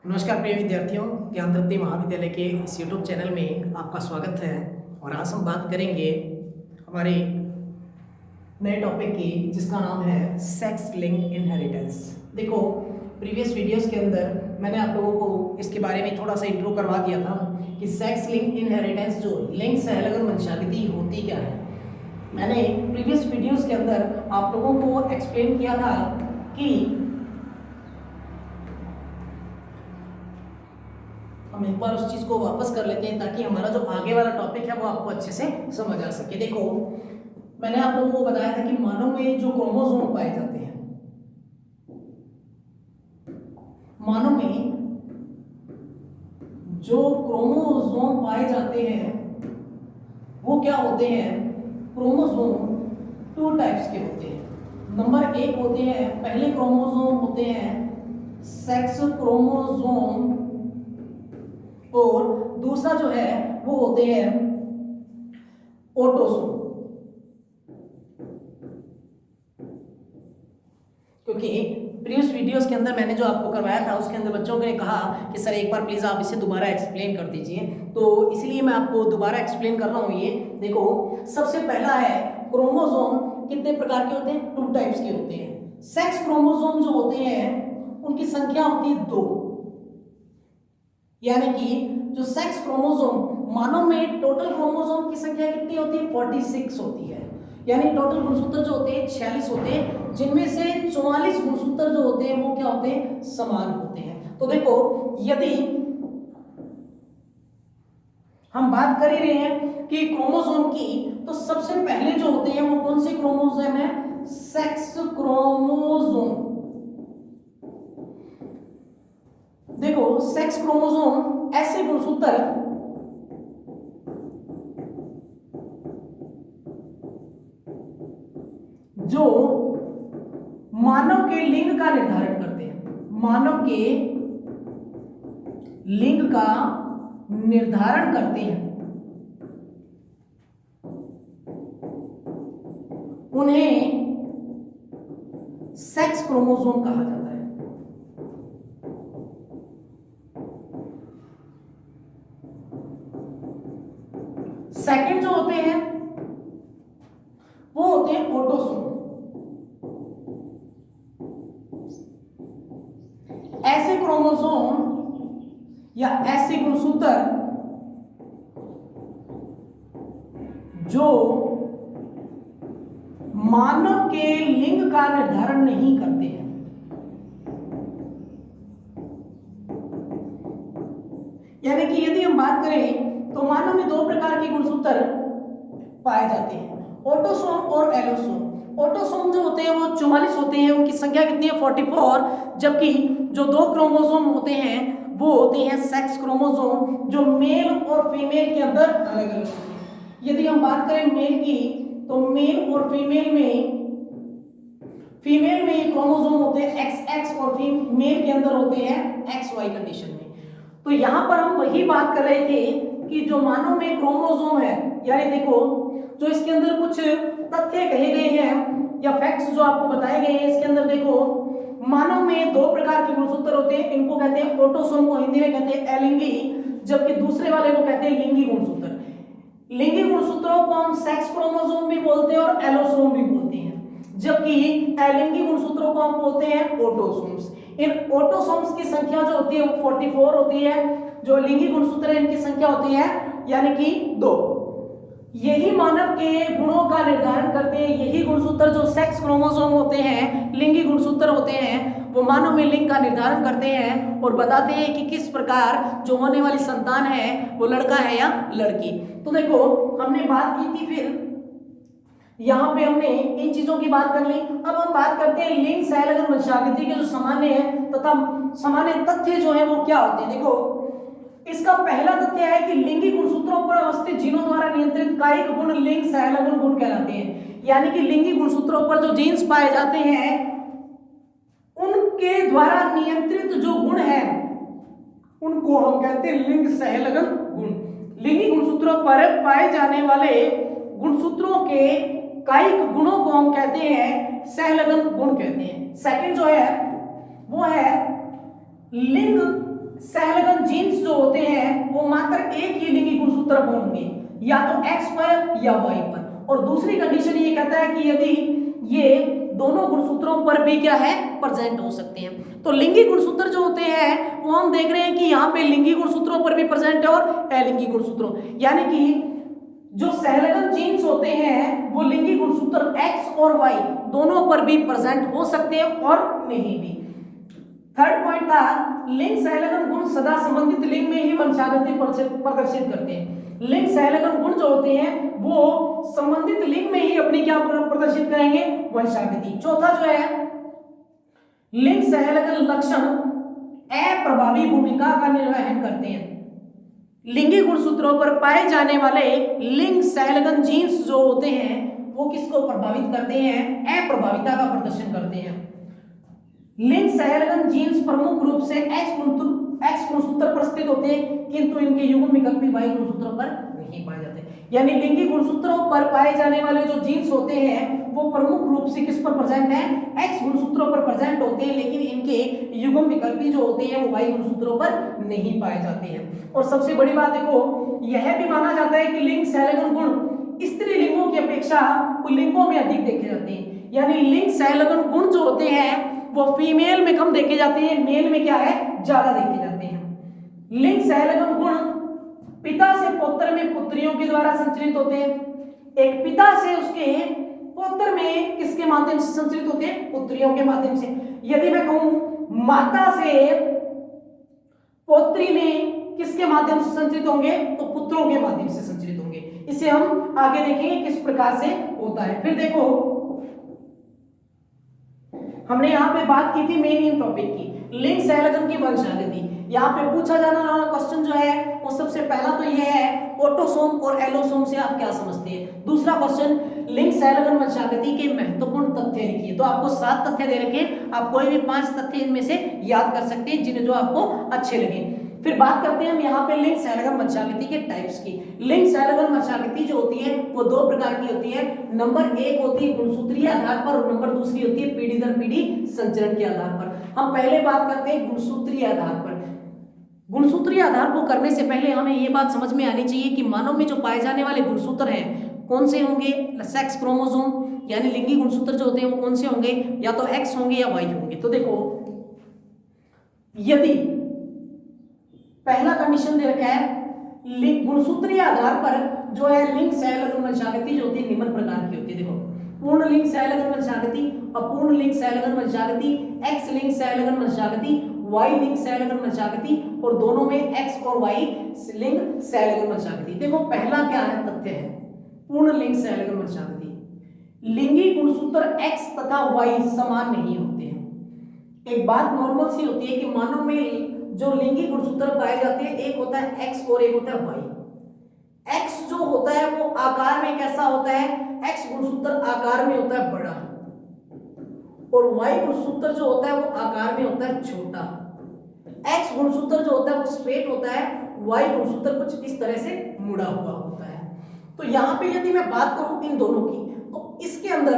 नमस्कार प्रिय विद्यार्थियों, ज्ञान तृप्ति महाविद्यालय के इस YouTube चैनल में आपका स्वागत है। और आज हम बात करेंगे हमारे नए टॉपिक की, जिसका नाम है सेक्स लिंक इनहेरिटेंस। देखो, प्रीवियस वीडियोस के अंदर मैंने आप लोगों को इसके बारे में थोड़ा सा इंट्रो करवा दिया था कि सेक्स लिंक इनहेरिटेंस जो लिंग सहलगन वंशावृद्धि होती क्या है। मैंने प्रीवियस वीडियोस के अंदर आप लोगों को एक्सप्लेन किया था कि हम एक बार उस चीज को वापस कर लेते हैं ताकि हमारा जो आगे वाला टॉपिक है वो आपको अच्छे से समझ आ सके। देखो, मैंने आप लोगों को बताया था कि मानव में जो क्रोमोसोम पाए जाते हैं, मानव में जो क्रोमोसोम पाए जाते हैं वो क्या होते हैं? क्रोमोसोम टू टाइप्स के होते हैं। नंबर एक होते हैं, पहले क्रोमोसोम होते हैं सेक्स क्रोमोसोम, और दूसरा जो है वो होते हैं ऑटोसोम। क्योंकि प्रीवियस वीडियोस के अंदर मैंने जो आपको करवाया था उसके अंदर बच्चों ने कहा कि सर एक बार प्लीज आप इसे दोबारा एक्सप्लेन कर दीजिए, तो इसलिए मैं आपको दोबारा एक्सप्लेन कर रहा हूं। ये देखो, सबसे पहला है क्रोमोसोम कितने प्रकार के होते हैं? टू टाइप्स के होते हैं। सेक्स क्रोमोसोम जो होते हैं उनकी संख्या होती है 2, यानी कि जो सेक्स क्रोमोसोम, मानव में टोटल क्रोमोसोम की संख्या कितनी होती है? 46 होती है। यानी टोटल गुणसूत्र जो होते हैं 46 होते हैं, जिनमें से 44 गुणसूत्र जो होते हैं वो क्या होते हैं? समान होते हैं। तो देखो, यदि हम बात कर ही रहे हैं कि क्रोमोसोम की, तो सबसे पहले जो होते हैं वो कौन से क्रोमोसोम है? Sex chromosome. देखो, सेक्स क्रोमोसोम ऐसे गुणसूत्र जो मानव के लिंग का निर्धारण करते हैं, मानव के लिंग का निर्धारण करते हैं, उन्हें सेक्स क्रोमोसोम कहा जाता है। सेकंड जो होते हैं वो होते हैं ऑटोसोम। ऐसे क्रोमोसोम या ऐसे गुणसूत्र जो मानव के लिंग का निर्धारण नहीं करते हैं। यानी कि यदि हम बात करें तो मानव में 2 प्रकार के गुणसूत्र पाए जाते हैं, ऑटोसोम और एलोसोम। ऑटोसोम जो होते हैं वो 44 होते हैं, उनकी संख्या कितनी है? 44। जबकि जो 2 क्रोमोसोम होते हैं वो होते हैं सेक्स क्रोमोसोम, जो मेल और फीमेल के अंदर अलग अलग होते हैं। यदि हम बात करें मेल की, तो मेल और फीमेल में ये क्रोमोसोम होते हैं XX, और फीमेल के अंदर होते हैं XY कंडीशन में। तो यहां पर हम वही बात कर रहे थे कि जो मानव में क्रोमोसोम है, यानी देखो जो इसके अंदर कुछ तथ्य कहे गए हैं या फैक्ट्स जो आपको बताए गए हैं इसके अंदर, देखो मानव में 2 प्रकार के गुणसूत्र होते हैं। इनको कहते हैं ऑटोसोम, को हिंदी में कहते हैं अलिंगी, जबकि दूसरे वाले को कहते हैं लिंगी गुणसूत्र। लिंगी गुणसूत्रों को हम सेक्स क्रोमोसोम भी बोलते हैं और एलोसोम भी बोलते हैं, जबकि अलिंगी गुणसूत्रों को हम बोलते हैं ऑटोसोम्स। इन ऑटोसोम्स की संख्या जो होती है वो 44 होती है, जो लिंगी गुणसूत्र है इनकी संख्या होती है यानी कि 2। यही मानव के गुणों का निर्धारण करते हैं। यही गुणसूत्र जो सेक्स क्रोमोसोम होते हैं, लिंगी गुणसूत्र होते हैं, वो मानव में लिंग का निर्धारण करते हैं और बताते हैं कि किस प्रकार जो होने वाली संतान है वो लड़का है या लड़की। तो देखो, हमने बात की थी, फिर यहां पे हमने इन चीजों की बात कर ली। अब हम बात करते हैं लिंग सहलगन वंशावृद्धि के जो सामान्य है तथा सामान्य तथ्य जो है वो क्या होते हैं। देखो, इसका पहला तथ्य है कि लिंगी गुणसूत्रों पर अवस्थित जीनों द्वारा नियंत्रित कायिक गुण लिंग सहलगन गुण कहलाते हैं। यानी कि लिंगी गुणसूत्रों पर जो जीन्स पाए जाते हैं उनके द्वारा नियंत्रित जो गुण है उनको हम कहते हैं लिंग सहलगन गुण। लिंगी गुणसूत्रों पर पाए जाने वाले गुणसूत्रों के कायिक गुणों को हम कहते हैं सहलगन गुण कहते हैं। सेकंड जो है वो है लिंग सहलगन जीन्स जो होते हैं वो मात्र एक ही लिंगी गुणसूत्र पर होंगे, या तो एक्स पर या वाई पर। और दूसरी कंडीशन ये कहता है कि यदि ये दोनों गुणसूत्रों पर भी क्या है प्रेजेंट हो सकते हैं। तो लिंगी गुणसूत्र जो होते हैं वो हम देख रहे हैं कि यहाँ पे लिंगी गुणसूत्रों पर भी प्रेजेंट है और अलिंगी गुणसूत्रों, यानी कि जो सहलगन जीन्स होते हैं वो लिंगी गुणसूत्र एक्स और वाई दोनों पर भी प्रेजेंट हो सकते हैं और नहीं भी। थर्ड पॉइंट था लिंग सहलगन गुण सदा संबंधित लिंग में ही वंशागति प्रदर्शित करते हैं। लिंग सहलगन गुण जो होते हैं वो संबंधित लिंग में ही अपनी क्या प्रदर्शित करेंगे, वंशागति। चौथा जो है लिंग सहलगन लक्षण अप्रभावी भूमिका का निर्वहन करते हैं। लिंगी गुणसूत्रों पर पाए जाने वाले लिंग सहलगन जीन्स जो होते हैं वो किसको प्रभावित करते हैं, अप्रभाविता का प्रदर्शन करते हैं। लिंग सहलगन जीन्स प्रमुख रूप से एक्स गुणसूत्र पर स्थित होते हैं, किंतु इनके युग्म विकल्पी वाई गुणसूत्रों पर नहीं पाए जाते। यानी लिंगी गुणसूत्रों पर पाए जाने वाले जो जीन्स होते हैं वो प्रमुख रूप से किस पर प्रेजेंट है, एक्स गुणसूत्रों पर प्रेजेंट होते हैं, लेकिन इनके युग्म विकल्पी जो होते हैं वो वाई गुणसूत्रों पर नहीं पाए जाते हैं। और सबसे बड़ी बात देखो, यह भी माना जाता है कि लिंग सहलगन गुण स्त्री लिंगों की अपेक्षा पुल्लिंगों में अधिक देखे जाते हैं। यानी लिंग सहलगन गुण जो होते हैं वो फीमेल में कम देखे जाते हैं, मेल में क्या है ज्यादा देखे जाते हैं। लिंग सहलगन गुण पिता से पौत्र में पुत्रियों के द्वारा संचरित होते हैं। एक पिता से उसके पौत्र में किसके माध्यम से संचरित होते हैं, पुत्रियों के माध्यम से। यदि मैं कहूं माता से पौत्री में किसके माध्यम से संचरित होंगे, तो पुत्रों के माध्यम से संचरित होंगे। इसे हम आगे देखेंगे किस प्रकार से होता है। फिर देखो हमने यहाँ पे बात की थी मेन टॉपिक की, लिंग सहलगन की वंशागति। यहाँ पे पूछा जाने वाला क्वेश्चन जो है वो सबसे पहला तो यह है ऑटोसोम और एलोसोम से आप क्या समझते हैं। दूसरा क्वेश्चन लिंग सहलगन वंशागति के महत्वपूर्ण तथ्य लिखिए। तो आपको 7 तथ्य दे रखे, आप कोई भी 5 तथ्य इनमें से याद कर सकते हैं जिन्हें जो आपको अच्छे लगे। फिर बात करते हैं हम यहाँ पे लिंग सहलगन वंशागति के टाइप्स की। लिंग सहलगन वंशागति जो होती है वो 2 प्रकार की होती है। नंबर 1 होती है गुणसूत्रीय आधार पर और नंबर दूसरी होती है पीढ़ी दर पीढ़ी संचरण के आधार पर। हम पहले बात करते हैं गुणसूत्रीय आधार पर। गुणसूत्रीय आधार को करने से पहले हमें ये बात समझ में आनी चाहिए कि मानव में जो पाए जाने वाले गुणसूत्र हैं कौन से होंगे, सेक्स क्रोमोसोम यानी लिंगी गुणसूत्र जो होते हैं वो कौन से होंगे, या तो एक्स होंगे या वाई होंगे। तो देखो यदि पहला कंडीशन दे रखा है गुणसूत्रीय आधार पर जो है लिंग सहलगन वंशागति जो होती है निम्न प्रकार की होती है। देखो पूर्ण लिंग सहलगन वंशागति, अपूर्ण लिंग सहलगन वंशागति, एक्स लिंग सहलगन वंशागति, वाई लिंग सहलगन वंशागति और दोनों में एक्स और वाई लिंग सहलगन वंशागति। देखो पहला क्या है तथ्य है पूर्ण लिंग सहलगन वंशागति। लिंगी गुणसूत्र एक्स तथा वाई समान नहीं होते हैं। एक बात नॉर्मल सी होती है कि मानव में जो लिंगी गुणसूत्र पाए जाते हैं एक होता है एक्स और एक होता है वाई। एक्स जो होता है वो आकार में कैसा होता है, एक्स गुणसूत्र आकार में होता है बड़ा और वाई गुणसूत्र जो होता है वो आकार में होता है छोटा। एक्स गुणसूत्र जो होता है वो स्ट्रेट होता है, वाई गुणसूत्र कुछ इस तरह से मुड़ा हुआ होता है। तो यहाँ पे यदि मैं बात करूं इन दोनों की तो इसके अंदर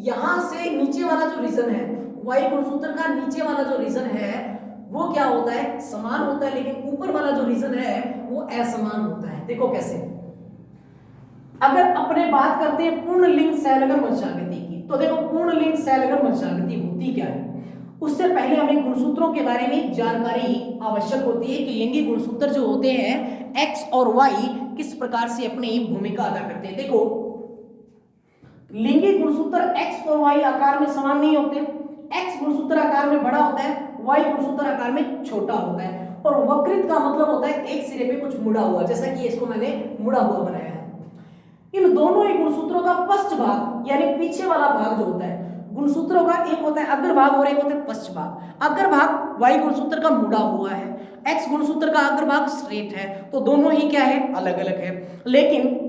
यहां से नीचे वाला जो रीजन है वाई गुणसूत्र का नीचे वाला जो रीजन है वो क्या होता है समान होता है, लेकिन ऊपर वाला जो रीजन है वो असमान होता है। देखो कैसे, अगर अपने बात करते हैं पूर्ण लिंग सहलगन वंशागति की तो देखो पूर्ण लिंग सहलगन वंशागति होती क्या है। उससे पहले हमें गुणसूत्रों के बारे में जानकारी आवश्यक होती है कि लिंगी गुणसूत्र जो होते हैं एक्स और वाई किस प्रकार से अपनी भूमिका अदा करते हैं। देखो लिंगी गुणसूत्र एक्स और वाई आकार में समान नहीं होते। एक्स गुणसूत्र आकार में बड़ा होता है, वाई गुणसूत्र आकार में छोटा होता है। और वक्रित का मतलब होता है एक सिरे पे कुछ मुड़ा हुआ, जैसा कि इसको मैंने मुड़ा हुआ बनाया है। इन दोनों ही गुणसूत्रों का पश्च भाग यानी पीछे वाला भाग जो होता है गुणसूत्रों का एक होता है अग्र भाग और एक होता है पश्च भाग। अग्र भाग वाई गुणसूत्र का मुड़ा हुआ है, एक्स गुणसूत्र का अग्र भाग स्ट्रेट है, तो दोनों ही क्या है अलग अलग है। लेकिन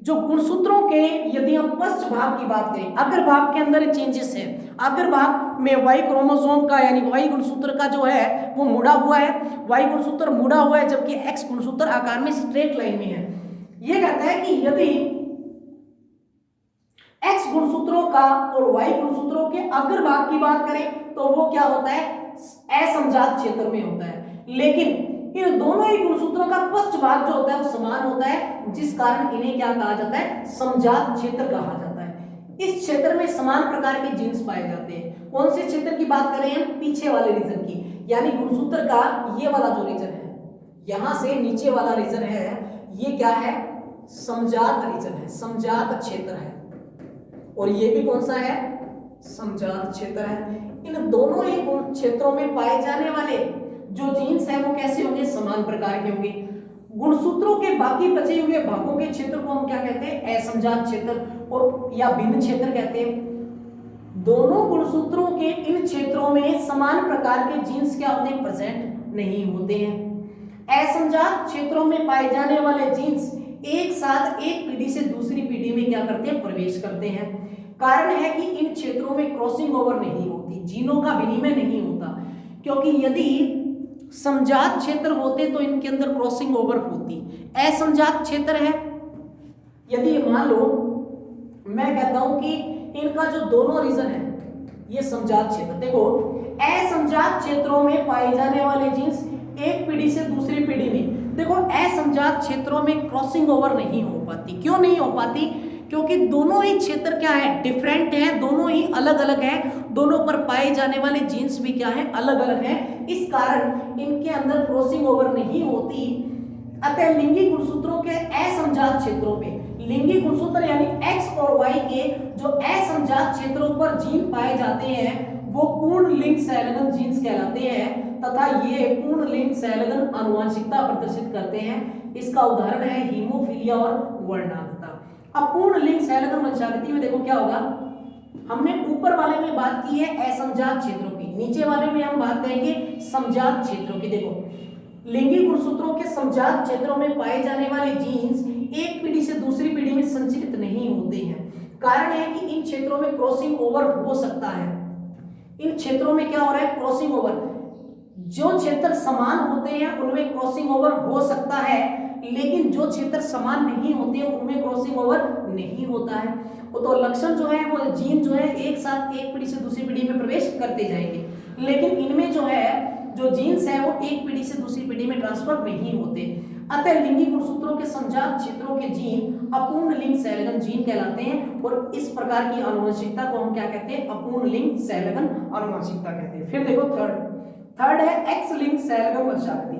जो गुणसूत्रों के यदि हम पश्च भाग की बात करें अग्र भाग के अंदर चेंजेस है। अग्र भाग में वाई क्रोमोसोम का यानी वाई गुणसूत्र का जो है वो मुड़ा हुआ है, वाई गुणसूत्र मुड़ा हुआ है, जबकि एक्स गुणसूत्र आकार में स्ट्रेट लाइन में है। यह कहता है कि यदि एक्स गुणसूत्रों का और वाई गुणसूत्रों के अग्र भाग की बात करें तो वो क्या होता है असमजात क्षेत्र में होता है। लेकिन इन दोनों ही गुणसूत्रों का पृष्ठ भाग जो होता है वो समान होता है, जिस कारण इन्हें क्या कहा जाता है, समजात क्षेत्र कहा जाता है। इस क्षेत्र में समान प्रकार के जीन्स पाए जाते हैं। कौन से क्षेत्र की बात करें हम, पीछे वाले रीजन की, यानी गुणसूत्र का ये वाला जो रीजन है, यहां से नीचे वाला रीजन है, ये क्या है, समजात रीजन है, समजात क्षेत्र है। और ये भी कौन सा है, समजात क्षेत्र है। इन दोनों ही क्षेत्रों में पाए जाने वाले जो जीन्स है वो कैसे होंगे, समान प्रकार के होंगे। गुणसूत्रों के बाकी बचे हुए भागों के क्षेत्र को हम क्या कहते हैं, असमजात क्षेत्र और या भिन्न क्षेत्र कहते हैं। दोनों गुणसूत्रों के इन क्षेत्रों में समान प्रकार के जीन्स क्या होते हैं, प्रेजेंट नहीं होते हैं। असमजात क्षेत्रों में पाए जाने वाले जीन्स एक साथ एक पीढ़ी से दूसरी पीढ़ी में क्या करते हैं, प्रवेश करते हैं। कारण है कि इन क्षेत्रों में क्रॉसिंग ओवर नहीं होती, जीनों का विनिमय नहीं होता, क्योंकि यदि समजात क्षेत्र होते तो इनके अंदर क्रॉसिंग ओवर होती। असमजात क्षेत्र है, यदि मान लो मैं कहता हूं कि इनका जो दोनों रीजन है ये समजात क्षेत्र, देखो असमजात क्षेत्रों में पाए जाने वाले जीन्स एक पीढ़ी से दूसरी पीढ़ी में, देखो असमजात क्षेत्रों में क्रॉसिंग ओवर नहीं हो पाती। क्यों नहीं हो पाती, क्योंकि दोनों ही क्षेत्र क्या है, डिफरेंट है, दोनों ही अलग अलग है, दोनों पर पाए जाने वाले जीन्स भी क्या है, अलग अलग है। इस कारण इनके अंदर क्रॉसिंग ओवर नहीं होती। अतः लिंगी गुणसूत्रों के असमजात क्षेत्रों पे, लिंगी गुणसूत्र यानी एक्स और वाई के जो असमजात क्षेत्रों पर जीन पाए जाते हैं वो पूर्ण लिंग संलग्न जीन्स कहलाते हैं, तथा ये पूर्ण लिंग संलग्न आनुवंशिकता प्रदर्शित करते हैं। इसका उदाहरण है हीमोफीलिया और वर्णांधता। अब पूर्ण लिंग संलग्न वंशागति में देखो क्या होगा, हमने ऊपर वाले में बात की है असमजात क्षेत्रों की, नीचे वाले में हम बात करेंगे समजात क्षेत्रों की। देखो लिंगी गुणसूत्रों के समजात क्षेत्रों में पाए जाने वाले जीन्स एक पीढ़ी से दूसरी पीढ़ी में संचरित नहीं होते हैं। कारण है कि इन क्षेत्रों में क्रॉसिंग ओवर हो सकता है। इन क्षेत्रों में क्या हो रहा है, क्रॉसिंग ओवर। जो क्षेत्र समान होते हैं उनमें क्रॉसिंग ओवर हो सकता है, लेकिन जो क्षेत्र समान नहीं होते हैं उनमें क्रॉसिंग ओवर नहीं होता है। तो लक्षण जो है वो जीन जो है एक साथ एक पीढ़ी से दूसरी पीढ़ी में प्रवेश करते जाएंगे, लेकिन इनमें जो है जो जीन्स है वो एक पीढ़ी से दूसरी पीढ़ी में ट्रांसफर नहीं होते। अतः लिंगी गुणसूत्रों के समजात क्षेत्रों के जीन अपूर्ण लिंग संलग्न जीन कहलाते हैं, और इस प्रकार की आनुवंशिकता को हम क्या कहते हैं, अपूर्ण लिंग संलग्न आनुवंशिकता कहते हैं। फिर देखो थर्ड है एक्स लिंग संलग्न वंशागति।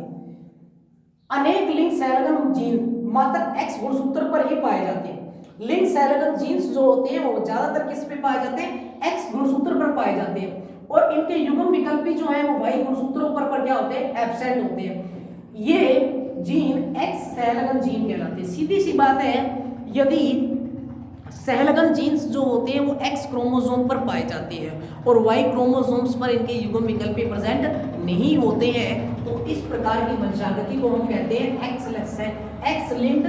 अनेक लिंग संलग्न जीन मात्र एक्स गुणसूत्र पर ही पाए जाते हैं। लिंग संलग्न जीन्स जो होते हैं वो ज्यादातर किस पे पाए जाते हैं, एक्स गुणसूत्र पर पाए जाते हैं, और इनके युग्म विकल्पी जो है वो वाई गुणसूत्रों पर क्या होते हैं, एब्सेंट होते हैं। ये जीन एक्स संलग्न जीन कहलाते हैं। सीधी सी बात है, यदि संलग्न जीन्स जो होते हैं वो एक्स क्रोमोसोम पर पाए जाते हैं और वाई क्रोमोसोम्स पर इनके युग्म विकल्पी प्रेजेंट नहीं होते हैं, तो इस प्रकार की वंशागति को हम कहते हैं एक्स लिंक्ड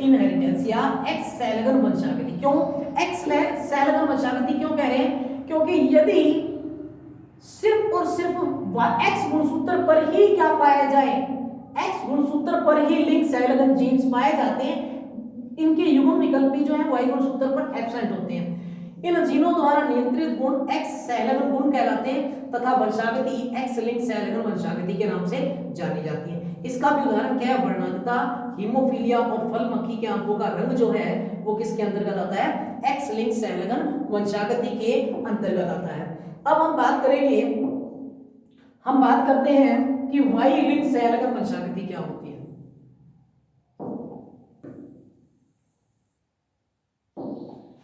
इनहेरिटेंस या एक्स संलग्न वंशागति। क्यों एक्स संलग्न वंशागति क्यों कह रहे हैं, क्योंकि यदि सिर्फ और सिर्फ एक्स गुणसूत्र पर ही क्या पाया जाए, एक्स गुणसूत्र पर ही लिंग संलग्न जीन्स पाए जाते हैं, इनके युग्म विकल्पी जो है वाई गुणसूत्र पर एब्सेंट होते हैं। इन जीनों द्वारा नियंत्रित गुण एक्स संलग्न गुण कहलाते हैं, तथा वंशागति एक्स लिंग संलग्न वंशागति के नाम से जानी जाती है। इसका भी उदाहरण क्या है, वर्णांधता, हीमोफीलिया और फल मक्खी के आंखों का रंग जो है वो किसके अंतर्गत आता है, एक्स लिंग संलग्न वंशागति के अंतर्गत आता है। अब हम बात करते हैं कि वाई लिंग संलग्न वंशागति क्या होती है।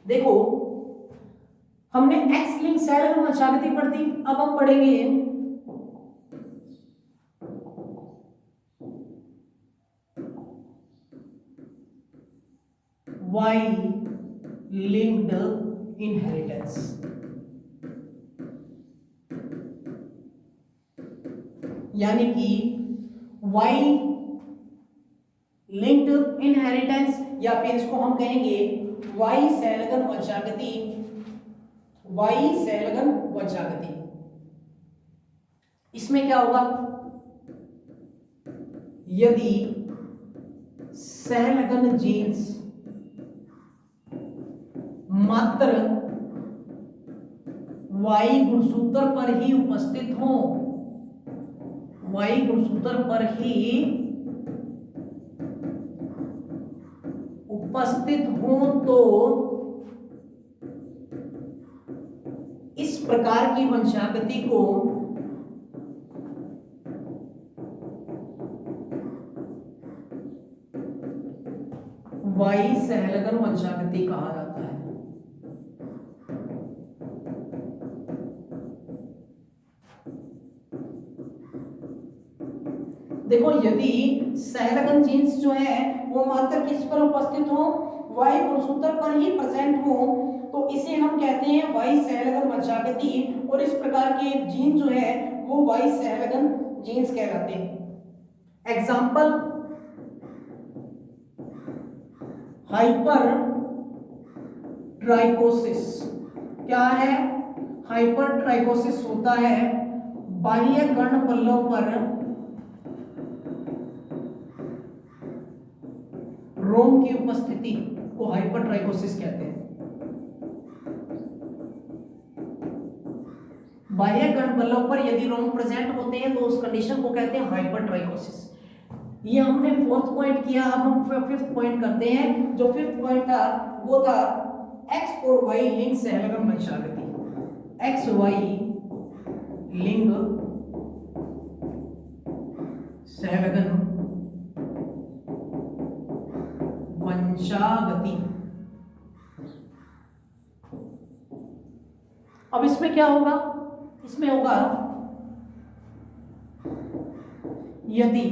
देखो हमने एक्स लिंग संलग्न वंशागति पढ़ दी, अब हम पढ़ेंगे वाई लिंक्ड इनहेरिटेंस। यानी कि वाई लिंक्ड इनहेरिटेंस, या फिर इसको हम कहेंगे वाई संलग्न वंशागति, वाई संलग्न वंशागति। इसमें क्या होगा, यदि संलग्न जीन्स मात्र वाई गुणसूत्र पर ही उपस्थित हो, वाई गुणसूत्र पर ही उपस्थित हो तो इस प्रकार की वंशागति को वाई सहलगन वंशागति कहा जाता है। देखो यदि सहलगन जीन्स जो है वो मात्र किस पर उपस्थित हो, वाई गुणसूत्र पर ही प्रेजेंट हो, तो इसे हम कहते हैं वाई सहलगन वंशागति, और इस प्रकार के जीन जो है वो वाई सहलगन जीन्स कहलाते हैं। एग्जाम्पल, हाइपर ट्राइकोसिस क्या है? हाइपर ट्राइकोसिस होता है बाह्य कर्णपल्लों पर रोम की उपस्थिति को हाइपर ट्राइकोसिस कहते हैं। बाह्य कर्णपल्लों पर यदि रोम प्रेजेंट होते हैं तो उस कंडीशन को कहते हैं हाइपर ट्राइकोसिस। ये हमने फोर्थ पॉइंट किया, अब हम फिफ्थ पॉइंट करते हैं। जो फिफ्थ पॉइंट था वो था एक्स और वाई लिंग सहलगन वंशागति। एक्स वाई लिंग सहलगन वंशागति। अब इसमें क्या होगा? इसमें होगा यदि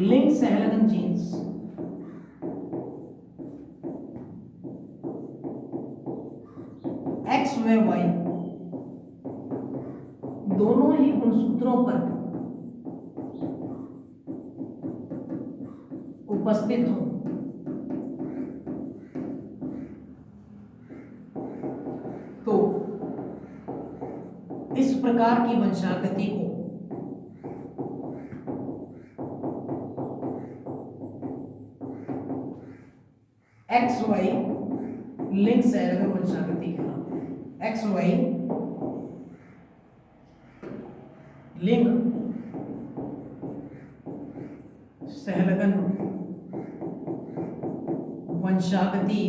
लिंग सहलगन जीन्स एक्स व वाई दोनों ही गुणसूत्रों पर उपस्थित हो तो इस प्रकार की वंशागति को एक्स वाई लिंग सहलगन वंशागति कहलाती है। एक्स वाई लिंग सहलगन वंशागति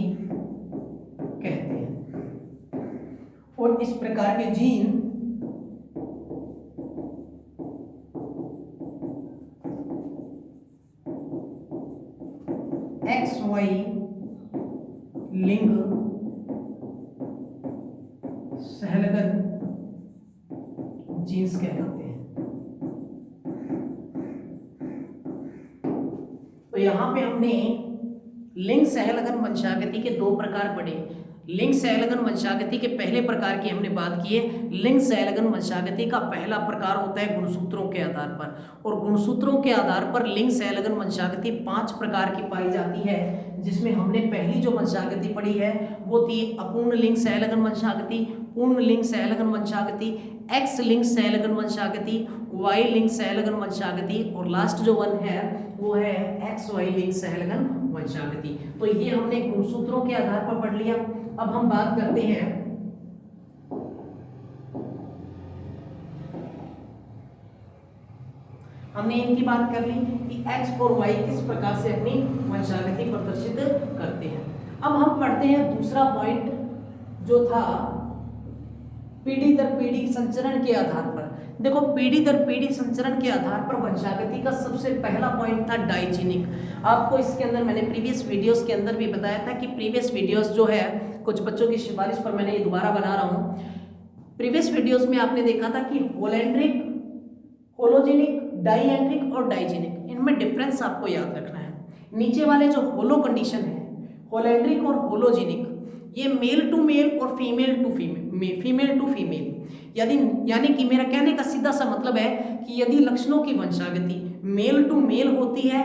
कहते हैं। और इस प्रकार के जीन एक्स वाई लिंग सहलगन जीन्स कहलाते हैं। तो यहां पे हमने लिंग सहलगन वंशागति के दो प्रकार पढ़े। लिंग सहलगन वंशागति के पहले प्रकार की हमने बात की है। लिंग सहलगन वंशागति का पहला प्रकार होता है गुणसूत्रों के आधार पर, और गुणसूत्रों के आधार पर लिंग सहलगन वंशागति 5 प्रकार की पाई जाती है, जिसमें हमने पहली जो वंशागति पढ़ी है वो थी अपूर्ण लिंग सहलगन वंशागति, पूर्ण लिंग सहलगन वंशागति, एक्स लिंग सहलगन वंशागति, वाई लिंग सहलगन वंशागति, और लास्ट जो वन है वो है एक्स वाई लिंग सहलगन वंशागति। तो ये हमने गुणसूत्रों के आधार पर पढ़ लिया। अब हम बात करते हैं हमने इनकी बात कर ली कि एक्स और वाई किस प्रकार से अपनी वंशागति प्रदर्शित करते हैं। अब हम पढ़ते हैं दूसरा पॉइंट जो था पीढ़ी दर पीढ़ी संचरण के आधार पर। देखो पीढ़ी दर पीढ़ी संचरण के आधार पर वंशागति का सबसे पहला पॉइंट था डाइजीनिक। आपको इसके अंदर मैंने प्रीवियस वीडियोस के अंदर भी बताया था कि प्रीवियस वीडियोस जो है कुछ बच्चों की सिफारिश पर मैंने ये दोबारा बना रहा हूँ। प्रीवियस वीडियोस में आपने देखा था कि होलेंड्रिक, होलोजेनिक, डाईएंड्रिक और डाइजीनिक, इनमें डिफरेंस आपको याद रखना है। नीचे वाले जो होलो कंडीशन है, होलेंड्रिक और होलोजेनिक, ये मेल टू मेल और फीमेल टू फीमेल, यानी कि मेरा कहने का सीधा सा मतलब है कि यदि लक्षणों की वंशागति मेल टू मेल होती है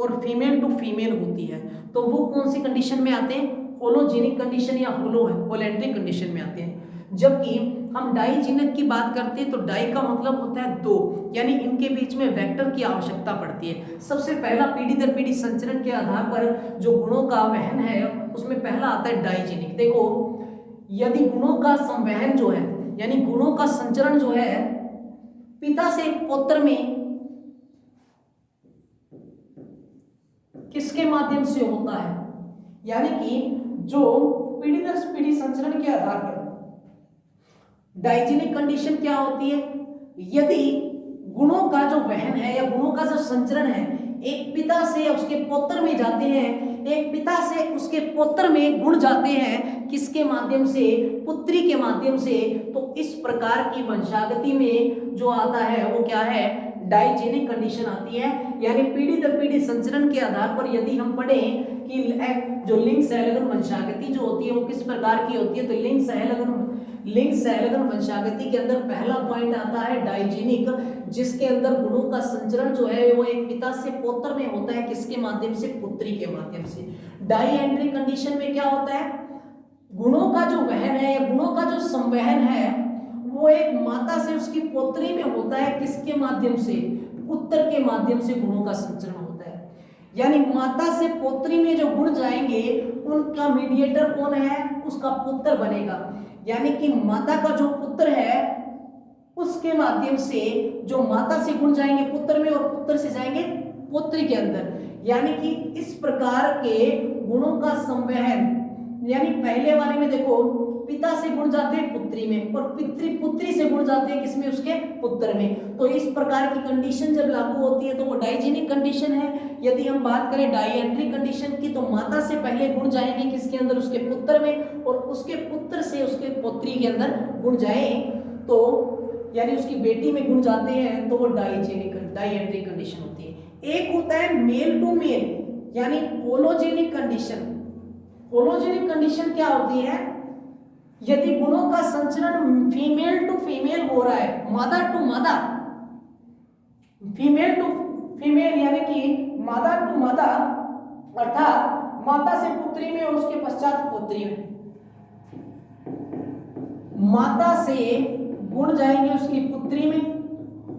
और फीमेल टू फीमेल होती है तो वो कौन सी कंडीशन में आते हैं? होलोजेनिक कंडीशन या होलेंड्रिक कंडीशन में आते हैं। जबकि हम डाइजीनिक की बात करते हैं तो डाई का मतलब होता है दो, यानी इनके बीच में वेक्टर की आवश्यकता पड़ती है। सबसे पहला पीढ़ी दर पीढ़ी संचरण के आधार पर जो गुणों का वहन है उसमें पहला आता है डाइजीनिक। देखो यदि गुणों का संवहन जो है यानी गुणों का संचरण जो है पिता से पुत्र में किसके माध्यम से होता है, यानी कि जो पीढ़ी दर पीढ़ी संचरण के आधार पर डाइजेनिक कंडीशन क्या होती है, यदि गुणों का जो वहन है या गुणों का जो संचरण है एक पिता से उसके पुत्र में जाते हैं, एक पिता से उसके पुत्र में गुण जाते हैं, किसके माध्यम से, पुत्री के माध्यम से। तो इस प्रकार की वंशागति में जो आता है वो क्या है, डाइजेनिक कंडीशन आती है। यानी पीढ़ी दर पीढ़ी संचरण के आधार पर यदि हम पढ़ें कि जो लिंग सहलगन वंशागति जो होती है वो किस प्रकार की होती है, तो लिंग सहलगन वंशागति के अंदर पहला पॉइंट आता है डाइजेनिक, जिसके अंदर गुणों का संचरण जो है वो एक पिता से पुत्र में होता है, किसके माध्यम से, पुत्री के माध्यम से। डाइएंड्रिक कंडीशन में क्या होता है, गुणों का जो वहन है या गुणों का जो संवहन है वो एक माता से उसकी पुत्री में होता है, किसके माध्यम से, पुत्र के माध्यम से गुणों का संचरण होता है। यानी माता से पुत्री में जो गुण जाएंगे उनका मीडिएटर कौन है, उसका पुत्र बनेगा। यानी कि माता का जो पुत्र है उसके माध्यम से जो माता से गुण जाएंगे पुत्र में और पुत्र से जाएंगे पुत्री के अंदर। यानी कि इस प्रकार के गुणों का संवहन, यानी पहले वाले में देखो पिता से गुण जाते हैं पुत्री में और पुत्री से गुण जाते हैं किसमें, उसके पुत्र में। तो इस प्रकार की कंडीशन जब लागू होती है तो वो डाइजेनिक कंडीशन है। यदि हम बात करें डाइएंड्रिक कंडीशन की तो माता से पहले गुण जाएंगे किसके अंदर, उसके पुत्र में, और उसके पुत्र से उसके पुत्री के अंदर गुण जाए तो यानी उसकी बेटी में गुण जाते हैं तो वो डाइएंड्रिक कंडीशन होती है। एक होता है मेल टू मेल यानी होलोजेनिक कंडीशन। होलोजेनिक कंडीशन क्या होती है, यदि गुणों का संचरण फीमेल टू फीमेल हो रहा है, mother to mother, female to female यानी कि मदर टू मदर, अर्थात माता से पुत्री में और उसके पश्चात पुत्री में, माता से गुण जाएंगे उसकी पुत्री में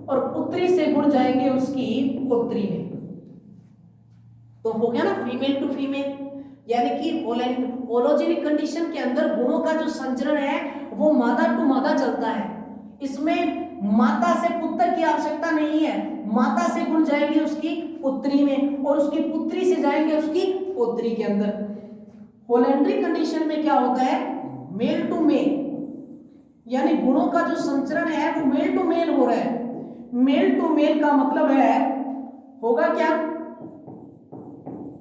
और पुत्री से गुण जाएंगे उसकी पुत्री में। तो हो गया ना फीमेल टू फीमेल। यानी कि होलोजेनिक कंडीशन के अंदर गुणों का जो संचरण है वो मादा टू मादा चलता है। इसमें माता से पुत्र की आवश्यकता नहीं है, माता से गुण जाएंगे उसकी पुत्री में और उसकी पुत्री से जाएंगे उसकी पुत्री के अंदर। होलेंड्रिक कंडीशन में क्या होता है, मेल टू मेल, यानी गुणों का जो संचरण है वो मेल टू मेल हो रहा है। मेल टू मेल का मतलब है होगा क्या,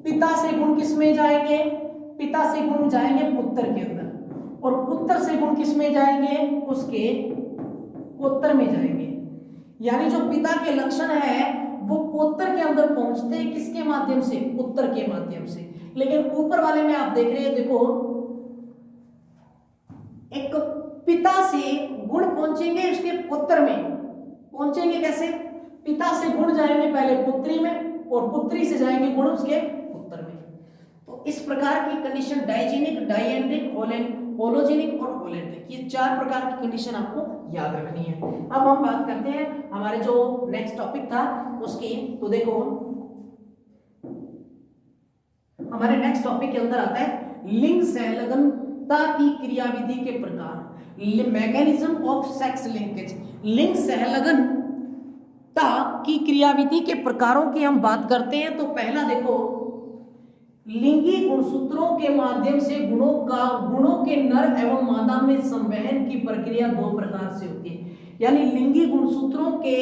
पिता से गुण किस में जाएंगे, पिता से गुण जाएंगे पुत्र के अंदर और पुत्र से गुण किस में जाएंगे, उसके पुत्र में जाएंगे। यानी जो पिता के लक्षण है वो पुत्र के अंदर पहुंचते हैं किसके माध्यम से, पुत्र के माध्यम से। लेकिन ऊपर वाले में आप देख रहे हैं, देखो एक पिता से गुण पहुंचेंगे उसके पुत्र में, पहुंचेंगे कैसे, पिता से गुण जाएंगे पहले पुत्री में और पुत्री से जाएंगे गुण उसके पुत्र में। तो इस प्रकार की कंडीशन डाइजेनिक, डाइएंड्रिक, होलोजेनिक और होलेंड्रिक, ये चार प्रकार की कंडीशन आपको याद रखनी है। अब हम बात करते हैं हमारे जो नेक्स्ट टॉपिक था उसकी। तो देखो हमारे नेक्स्ट टॉपिक के अंदर आता है लिंग सहलगनता की क्रियाविधि के प्रकार, मैकेनिज्म ऑफ सेक्स लिंकेज। लिंग सहलगनता की क्रियाविधि के प्रकारों की हम बात करते हैं तो पहला देखो, लिंगी गुणसूत्रों के माध्यम से गुणों के नर एवं मादा में संवहन की प्रक्रिया दो प्रकार से होती है। यानी लिंगी गुणसूत्रों के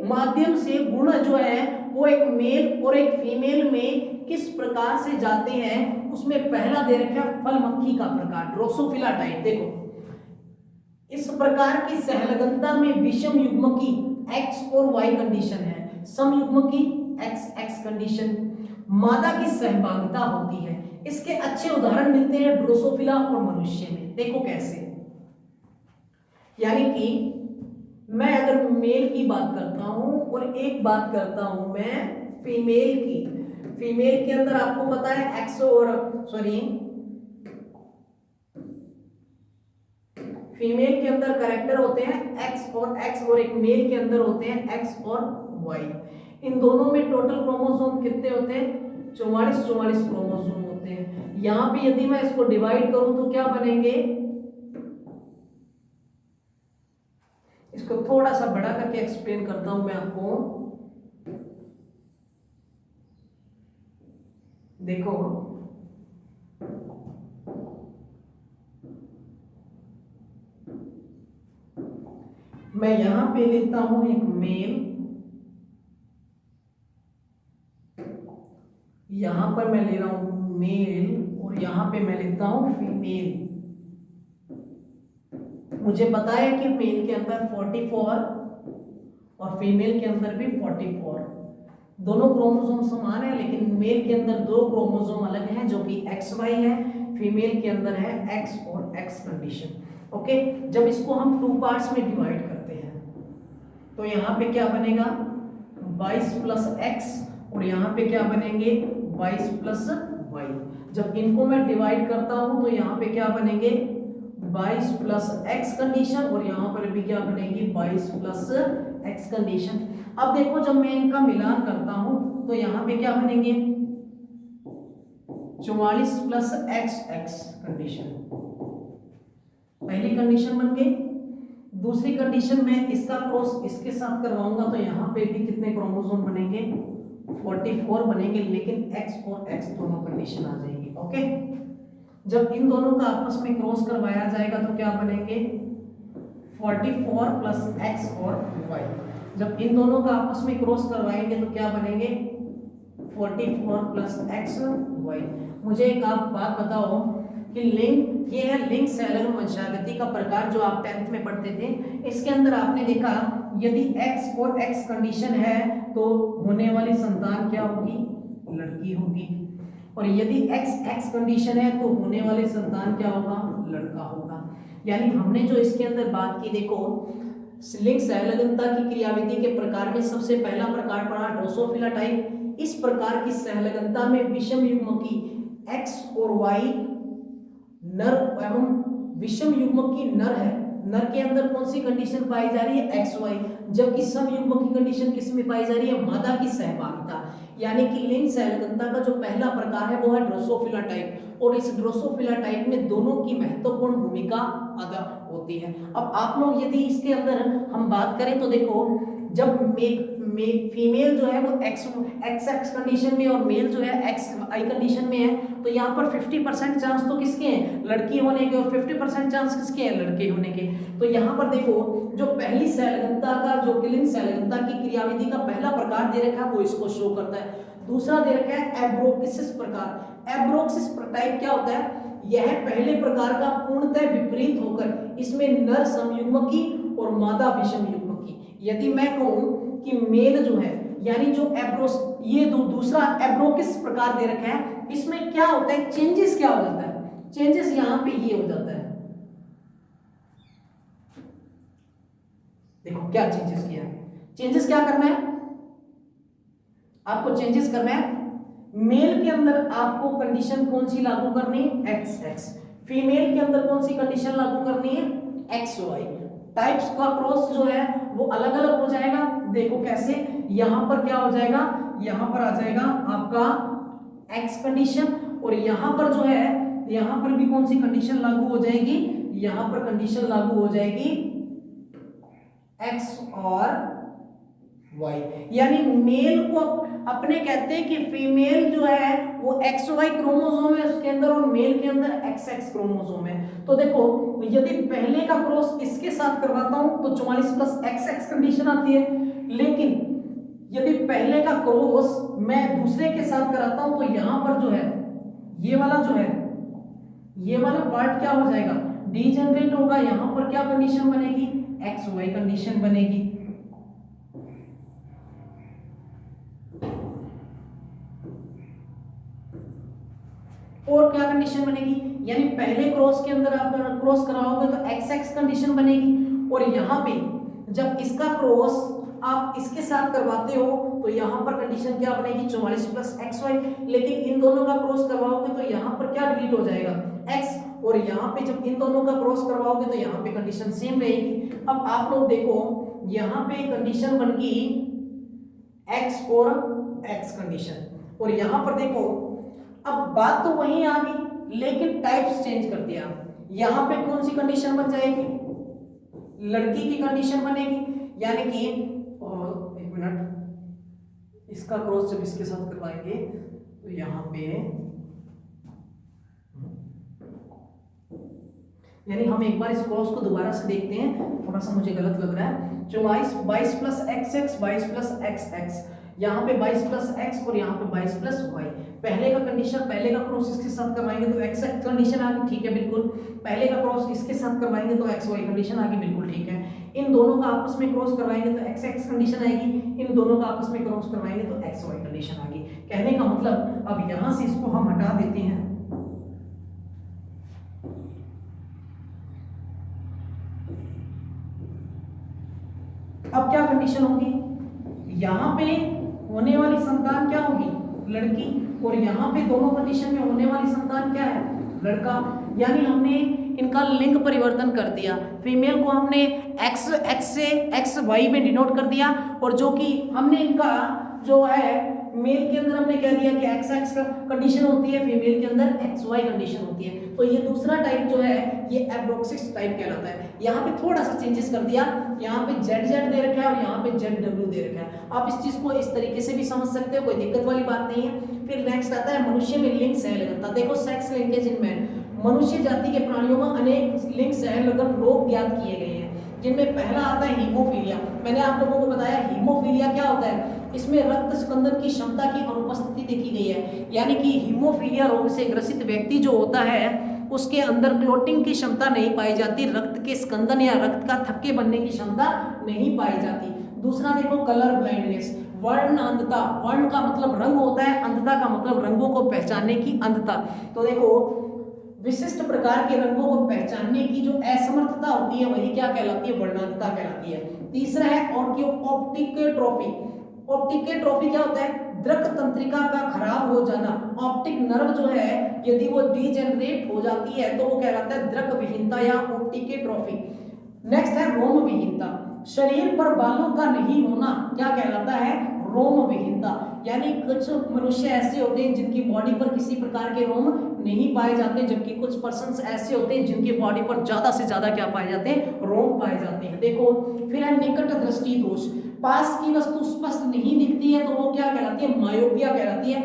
माध्यम से गुण जो है वो एक मेल और एक फीमेल में किस प्रकार से जाते हैं, उसमें पहला दे रखा है फल मक्खी का प्रकार, ड्रोसोफिला टाइप। देखो इस प्रकार की सहलगनता में विषम युग्मकी X और Y कंडीशन है, सम युग्मकी XX कंडीशन, मादा की सहभागिता होती है। इसके अच्छे उदाहरण मिलते हैं ड्रोसोफिला और मनुष्य में। देखो कैसे, यानी कि मैं अगर मेल की बात करता हूं और एक बात करता हूं मैं फीमेल की, फीमेल के अंदर आपको पता है एक्स और फीमेल के अंदर कैरेक्टर होते हैं एक्स और एक मेल के अंदर होते हैं एक्स और वाई। इन दोनों में टोटल क्रोमोसोम कितने होते हैं, 44 क्रोमोसोम होते हैं। यहां पे यदि मैं इसको डिवाइड करूं तो क्या बनेंगे, इसको थोड़ा सा बड़ा करके एक्सप्लेन करता हूं मैं आपको। देखो मैं यहां पे लेता हूं एक मेल, यहां पर मैं ले रहा हूं मेल, और यहां पे मैं लेता हूं फीमेल। मुझे पता है कि मेल के अंदर 44 और फीमेल के अंदर भी 44, दोनों क्रोमोसोम समान है, लेकिन मेल के अंदर दो क्रोमोसोम अलग हैं जो कि XY है, फीमेल के अंदर है X और X कंडीशन। ओके, जब इसको हम 2 पार्ट्स में डिवाइड करते हैं तो यहाँ पे क्या बनेगा 22 प्लस X, और यहाँ पे क्या बनेंगे 22 प्लस Y। जब इनको मैं डिवाइड करता हूं तो यहाँ पे क्या बनेंगे 22 प्लस X कंडीशन, और यहाँ पर भी क्या बनेगी 22 प्लस X कंडीशन। अब देखो जब मैं इनका मिलान करता हूं तो यहाँ पे क्या बनेंगे 44 प्लस XX कंडीशन, पहली कंडीशन बन गई। दूसरी कंडीशन में इसका क्रॉस इसके साथ करवाऊंगा तो यहाँ पे भी कितने क्रोमोसोम बनेंगे 44 बनेंगे, लेकिन X और X दोनों कंडीशन आ जाएगी। ओके, जब इन दोनों का आपस में क्रॉस करवाया जाएगा तो क्या बनेंगे 44 प्लस X और Y। जब इन दोनों का आपस में क्रॉस करवाएंगे तो क्या बनेंगे 44 प्लस X Y। मुझे एक आप बात बताओ कि लिंक, ये है लिंक संलग्न वंशागति का प्रकार जो आप 10th में पढ़ते थे। इसके अंदर आपने देखा यदि X और X कंडीशन है तो होने वाली संतान क्या होगी लड़की होगी, और यदि X कंडीशन है तो होने वाले संतान क्या होगा लड़का होगा। यानी हमने जो इसके अंदर बात की, देखो लिंग सहलगनता की क्रियाविधि के प्रकार में सबसे पहला प्रकार पढ़ा ड्रोसोफिला टाइप। इस प्रकार की सहलगनता में विषम युग्मक की X और Y नर एवं विषम युग्मक की नर है, नर के अंदर कौन सी कंडीशन पाई जा रही है XY, जबकि सम युग्मक की कंडीशन किस में पाई जा रही है मादा की सहभागिता। यानी कि लिंग सहलगनता का जो पहला प्रकार है वो है ड्रोसोफिला टाइप, और इस ड्रोसोफिला टाइप में दोनों की महत्वपूर्ण भूमिका अदा होती है। अब आप लोग यदि इसके अंदर हम बात करें तो देखो जब फीमेल जो है वो XX कंडीशन में और मेल जो है XY कंडीशन में है तो यहाँ पर 50% चांस तो किसके हैं लड़की होने के, और 50% चांस किसके हैं लड़के होने के। तो यहाँ पर देखो जो पहली सहलगनता का जो लिंग सहलगनता की क्रियाविधि का पहला प्रकार दे रखा है वो इसको शो करता है। दूसरा दे रखा है एब्रोक्सिस प्रकार। एब्रोक्सिस टाइप क्या होता है, यह पहले प्रकार का पूर्णतः विपरीत होकर इसमें नर समयुग्मकी और मादा विषम युग्मकी। यदि मैं कहूं कि मेल जो है यानी जो ये दूसरा एब्रोक्सिस प्रकार दे रखा है, इसमें क्या होता है चेंजेस क्या हो जाता है, चेंजेस यहां पे ये हो जाता है। देखो क्या चेंजेस किया है, चेंजेस क्या करना है आपको, चेंजेस करना है मेल के अंदर आपको कंडीशन कौन सी लागू करनी है XX, फीमेल के अंदर कौन सी कंडीशन लागू करनी है XY। टाइप्स का क्रॉस जो है वो अलग अलग हो जाएगा। देखो कैसे, यहां पर क्या हो जाएगा, यहां पर आ जाएगा आपका X कंडीशन, और यहां पर जो है यहां पर भी कौन सी कंडीशन लागू हो जाएगी, यहां पर कंडीशन लागू हो जाएगी X और Y। यानी मेल को अपने कहते हैं कि फीमेल जो है वो XY क्रोमोसोम है उसके अंदर और मेल के अंदर XX क्रोमोसोम है। तो देखो यदि पहले का क्रॉस इसके साथ करवाता हूं तो 44 प्लस XX कंडीशन आती है, लेकिन यदि पहले का क्रॉस मैं दूसरे के साथ कराता हूं तो यहां पर जो है ये वाला जो है ये वाला पार्ट क्या हो जाएगा डीजेनरेट होगा, यहां पर क्या कंडीशन बनेगी XY कंडीशन बनेगी। और क्या कंडीशन बनेगी, यानी पहले क्रॉस के अंदर आप क्रॉस कराओगे तो XX कंडीशन बनेगी, और यहाँ पे जब इसका क्रॉस आप इसके साथ करवाते हो तो यहाँ पर कंडीशन क्या बनेगी 44 प्लस XY। लेकिन इन दोनों का क्रॉस करवाओगे तो यहाँ पर क्या डिलीट हो जाएगा X, और यहाँ पे जब इन दोनों का क्रॉस करवाओगे तो यहाँ पे कंडीशन सेम रहेगी। अब आप लोग देखो यहाँ पे कंडीशन बन गई X और X कंडीशन, और यहाँ पर देखो अब बात तो वही आ गई लेकिन टाइप्स चेंज कर दिया। यहां पे कौन सी कंडीशन बन जाएगी, लड़की की कंडीशन बनेगी, यानी कि एक मिनट, इसका क्रॉस जब इसके साथ करवाएंगे तो यहाँ पे यानी हम एक बार इस क्रॉस को दोबारा से देखते हैं, थोड़ा सा मुझे गलत लग रहा है। 22 plus x x, 22 plus x x, यहाँ पे 22 प्लस एक्स और यहाँ पे 22 प्लस वाई। पहले का कंडीशन, पहले का क्रॉस इसके साथ करवाएंगे तो एक्स एक्स कंडीशन आ गई, ठीक है बिल्कुल। पहले का क्रॉस इसके साथ करवाएंगे तो एक्स वाई कंडीशन आ गई, बिल्कुल ठीक है। इन दोनों का आपस में क्रॉस करवाएंगे तो एक्स एक्स कंडीशन आएगी, इन दोनों का आपस में क्रॉस करवाएंगे तो एक्स वाई कंडीशन आ गई। कहने का मतलब अब यहाँ से इसको हम हटा देते हैं, अब क्या कंडीशन होगी, यहाँ पे होने वाली संतान क्या होगी, लड़की, और यहाँ पे दोनों कंडीशन में होने वाली संतान क्या है, लड़का। यानी हमने इनका लिंग परिवर्तन कर दिया, फीमेल को हमने एक्स एक्स से एक्स वाई में डिनोट कर दिया, और जो कि हमने इनका जो है मेल के अंदर हमने कह दिया कि एक्स एक्स कंडीशन होती है, फीमेल के अंदर एक्स वाई कंडीशन होती है। तो ये दूसरा टाइप जो है ये एब्रोक्सिस टाइप कहलाता है। यहाँ पे थोड़ा सा चेंजेस कर दिया, यहाँ पे जेड जेड दे रखा है और यहाँ पे जेड डब्ल्यू दे रखा है। आप इस चीज को इस तरीके से भी समझ सकते हो, कोई दिक्कत वाली बात नहीं है। फिर नेक्स्ट आता है मनुष्य में लिंग सहलगनता। देखो सेक्स लिंकेज इन मैन, मनुष्य जाति के प्राणियों में अनेक लिंग सहलगन रोग ज्ञात किए गए हैं, जिनमें पहला आता है हीमोफीलिया। मैंने आप लोगों को बताया हीमोफीलिया क्या होता है, इसमें रक्त स्कंदन की क्षमता की अनुपस्थिति देखी गई है। यानी कि हीमोफीलिया रोग से ग्रसित व्यक्ति जो होता है उसके अंदर क्लोटिंग की क्षमता नहीं पाई जाती, रक्त के स्कंदन या रक्त का थक्के बनने की क्षमता नहीं पाई जाती। दूसरा देखो कलर ब्लाइंडनेस, वर्ण अंधता। वर्ण का मतलब रंग होता है, अंधता का मतलब रंगों को पहचानने की अंधता। तो देखो विशिष्ट प्रकार के रंगों को पहचानने की जो असमर्थता होती है वही क्या कहलाती है, वर्णांधता कहलाती है। तीसरा है ऑप्टिकेट्रोफी। ऑप्टिकेट्रोफी क्या होता है, दृक तंत्रिका का खराब हो जाना। ऑप्टिक नर्व जो है यदि वो डीजेनरेट हो जाती है तो वो कहलाता है दृक विहीनता या ऑप्टिकेट्रोफी। नेक्स्ट है रोम विहीनता, शरीर पर बालों का नहीं होना क्या कहलाता है, रोम विहीनता। यानी कुछ मनुष्य ऐसे होते हैं जिनकी बॉडी पर किसी प्रकार के रोम नहीं पाए जाते, जबकि कुछ पर्सन्स ऐसे होते हैं जिनकी बॉडी पर ज्यादा से ज्यादा क्या पाए जाते हैं, रोम पाए जाते हैं। देखो फिर है निकट दृष्टि दोष, पास की वस्तु स्पष्ट नहीं दिखती है तो वो क्या कहलाती है, मायोपिया कहलाती है।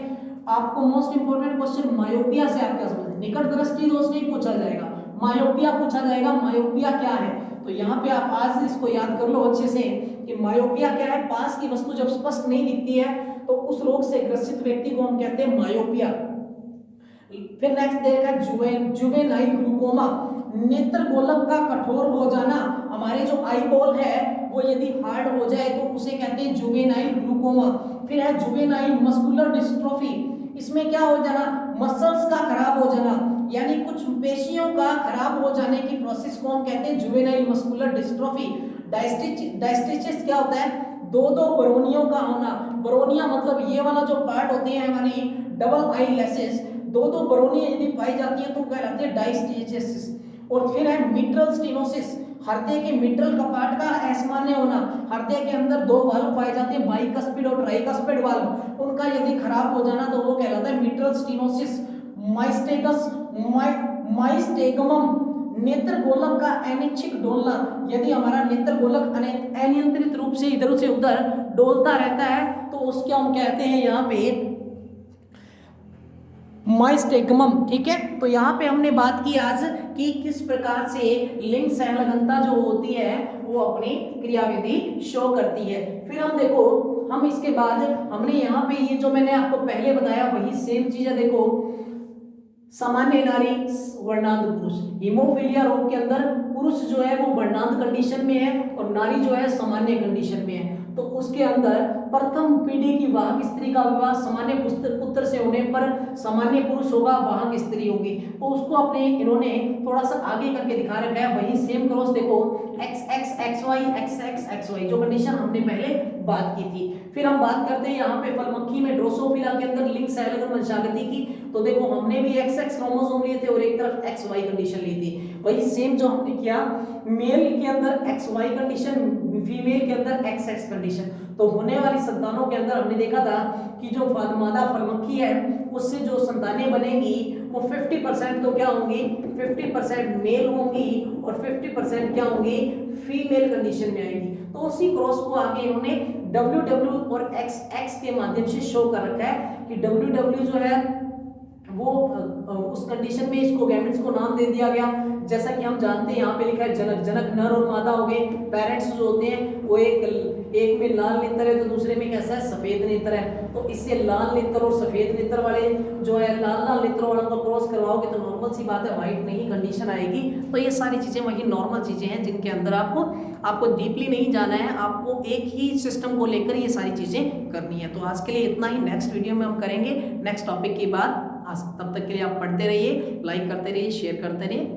आपको मोस्ट इंपोर्टेंट क्वेश्चन मायोपिया से आप क्या समझते, निकट दृष्टि दोष नहीं पूछा जाएगा, मायोपिया पूछा जाएगा। मायोपिया क्या है, तो यहाँ पे आप आज इसको याद कर लो अच्छे से कि मायोपिया क्या है, पास की वस्तु जब स्पष्ट नहीं दिखती है तो उस रोग से ग्रसित व्यक्ति को हम कहते हैं मायोपिया। फिर नेक्स्ट देखा जुवेनाइल ग्लूकोमा, नेत्र गोलक का कठोर हो जाना। हमारे जो आई बॉल है वो यदि हार्ड हो जाए तो उसे कहते हैं जुवेनाइल ग्लूकोमा। फिर है जुवेनाइल मस्कुलर डिस्ट्रोफी, इसमें क्या हो जाना, मसल्स का खराब हो जाना, यानी कुछ पेशियों का खराब हो जाने की प्रोसेस को हम कहते हैं जुवेनाइल मस्कुलर डिस्ट्रोफी। डायस्टिचिस क्या होता है, दो दो बरोनियों का होना। बरोनिया मतलब ये वाला जो पार्ट होते हैं हमारी डबल आई लैसेस, दो दो बरोनियां यदि पाई जाती है तो कहलाते हैं डायस्टिचिस। और फिर है मिट्रल स्टेनोसिस, हृदय के मिट्रल कपाट का असामान्य होना। हृदय के अंदर दो वाल्व पाए जाते हैं, बाइकस्पिड और ट्राइकस्पिड वाल्व, उनका यदि खराब हो जाना तो वो कहलाता है मिट्रल स्टेनोसिस। माइस्टेगमम, नेत्र गोलक का अनिच्छिक डोलना, यदि हमारा नेत्र गोलक अनियंत्रित रूप से इधर से उधर डोलता रहता है तो उसके हम कहते हैं यहाँ पे माइस्टेगमम। ठीक है, तो यहाँ पे हमने बात की आज कि किस प्रकार से लिंग सहलगनता जो होती है वो अपनी क्रियाविधि शो करती है। फिर हम देखो, हम इसके बाद हमने यहाँ पे ये जो मैंने आपको पहले बताया वही सेम चीज है। देखो सामान्य नारी वर्णांध पुरुष, हीमोफीलिया रोग के अंदर पुरुष जो है वो वर्णांध कंडीशन में है और नारी जो है सामान्य कंडीशन में है। तो उसके अंदर प्रथम पीढ़ी की वाहक स्त्री का विवाह सामान्य पुत्र से होने पर सामान्य पुरुष होगा, वाहक स्त्री होगी। तो उसको अपने इन्होंने थोड़ा सा आगे करके दिखा रखा है, वही सेम क्रॉस देखो X X X Y X X X Y, जो कंडीशन हमने पहले बात की थी। फिर हम बात करते हैं यहाँ पे फलमक्खी में ड्रोसोफिला के अंदर लिंग सहलगन वंशागति की। तो देखो हमने भी एक्स एक्स क्रोमोसोम लिए थे और एक तरफ एक्स वाई कंडीशन ली थी, वही सेम जो हमने किया, मेल के अंदर एक्स वाई कंडीशन, फीमेल के अंदर एक्स एक्स कंडीशन। तो होने वाली संतानों के अंदर हमने देखा था कि जो मादा फलमक्खी है उससे जो संतानें बनेंगी वो 50% तो क्या होंगी, 50% मेल होंगी और 50% क्या होंगी, फीमेल कंडीशन में आएगी। तो उसी क्रॉस को आगे इन्होंने WW और XX के माध्यम से शो कर रखा है कि WW जो है वो उस कंडीशन में इसको गैमेट्स को नाम दे दिया गया। जैसा कि हम जानते हैं यहाँ पे लिखा है जनक, जनक नर और मादा हो गए। पेरेंट्स जो होते हैं वो एक में लाल नेत्र है तो दूसरे में कैसा है, सफेद नेत्र है। तो इससे लाल नेत्र और सफेद नेत्र वाले जो है लाल नेत्रों वालों को क्रॉस करवाओगे तो नॉर्मल सी बात है व्हाइट नहीं कंडीशन आएगी। तो ये सारी चीजें वही नॉर्मल चीजें हैं जिनके अंदर आपको डीपली नहीं जाना है, आपको एक ही सिस्टम को लेकर ये सारी चीजें करनी है। तो आज के लिए इतना ही, नेक्स्ट वीडियो में हम करेंगे नेक्स्ट टॉपिक की बात। तब तक के लिए आप पढ़ते रहिए, लाइक करते रहिए, शेयर करते रहिए।